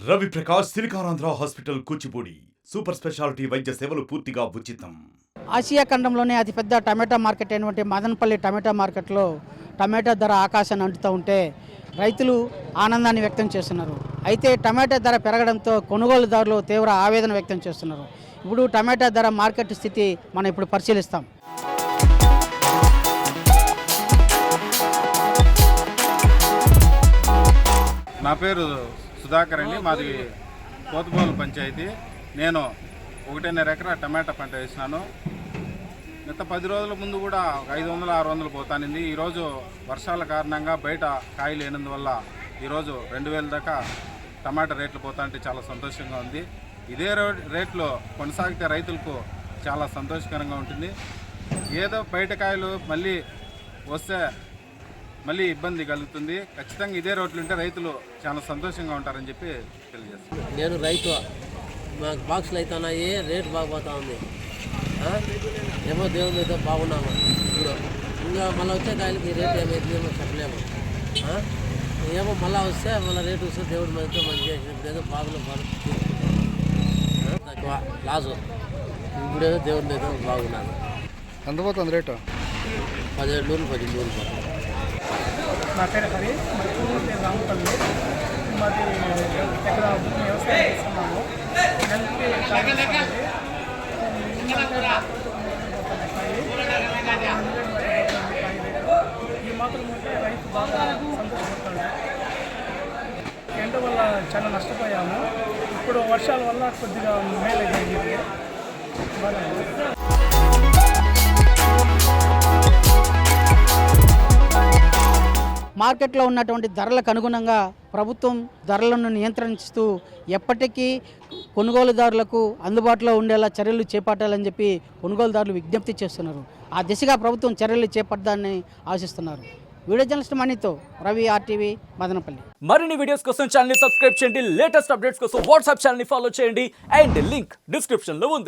Ravi Prakash Siliconandhra hospital Kuchipudi super speciality వైద్య సేవలు పూర్తిగా ఉచితం. ఆసియా ఖండంలోనే అతిపెద్ద టమాటా మార్కెట్ అయినటువంటి మదనపల్లి టమాటా మార్కెట్లో టమాటా ధర ఆకాశాన్ని అంటుతూ ఉంటే రైతులు ఆనందాన్ని వ్యక్తం చేస్తున్నారు. అయితే టమాటా ధర పెరగడంతో కొనుగోలుదారులు తీవ్ర ఆవేదన వ్యక్తం చేస్తున్నారు. ఇప్పుడు టమాటా ధర మార్కెట్ స్థితి మనం ఇప్పుడు పరిశీలిస్తాం. నా పేరు సుధాకర్ అండి. మాది కోతబోలు పంచాయతీ. నేను 1.5 ఎకరా టమాటా పంట వేసినాను. గత 10 రోజుల ముందు కూడా 500-600 పోతానింది. ఈరోజు వర్షాల కారణంగా బయట కాయ లేనందువల్ల ఈరోజు 2000 దాకా టమాటా రేట్లు పోతా అంటే చాలా సంతోషంగా ఉంది. ఇదే రేట్లో కొనసాగితే రైతులకు చాలా సంతోషకరంగా ఉంటుంది. ఏదో బయట కాయలు మళ్ళీ వస్తే మళ్ళీ ఇబ్బంది కలుగుతుంది. ఖచ్చితంగా ఇదే రోడ్లు ఉంటే రైతులు చాలా సంతోషంగా ఉంటారని చెప్పి తెలియజేస్తాను. నేను రైతు, మాకు బాక్సులు అవుతున్నాయి, రేటు బాగుపోతా ఉంది. ఏమో దేవుని అయితే బాగున్నాము. ఇప్పుడు ఇంకా మళ్ళీ వచ్చే కాయలకి రేటు ఏమైతుందేమో చెప్పలేము. ఏమో మళ్ళీ వస్తే మళ్ళీ రేటు వస్తే దేవుడు మనతో మంచిగా ఏదో బాగున్నా తక్కువ లాసు. ఇప్పుడేదో దేవుని అయితే బాగున్నాను. ఎంత పోతుంది రేటు? 1700-1800 పోతుంది. నా పేరు హరి, మరి పూర్తి రామపల్లి. మాది ఇక్కడ వ్యవసాయం చేస్తున్నాము. ఈ మాత్రం ఉంటే రైతు బాగా సంతోషపడతాడు. ఎండ వల్ల చాలా నష్టపోయాము. ఇప్పుడు వర్షాల వల్ల కొద్దిగా మేలైంది. మార్కెట్లో ఉన్నటువంటి ధరలకు అనుగుణంగా ప్రభుత్వం ధరలను నియంత్రిస్తూ ఎప్పటికీ కొనుగోలుదారులకు అందుబాటులో ఉండేలా చర్యలు చేపట్టాలని చెప్పి కొనుగోలుదారులు విజ్ఞప్తి చేస్తున్నారు. ఆ దిశగా ప్రభుత్వం చర్యలు చేపట్టాలని ఆశిస్తున్నారు. వీడియో జర్నలిస్ట్ మనీతో రవి, RTV, మదనపల్లి. మరిన్ని వీడియోస్ కోసం ఛానల్ ని సబ్స్క్రైబ్ చేయండి. లేటెస్ట్ అప్డేట్స్ కోసం వాట్సాప్ ఛానల్ ని ఫాలో చేయండి. అండ్ లింక్ డిస్క్రిప్షన్ లో ఉంది.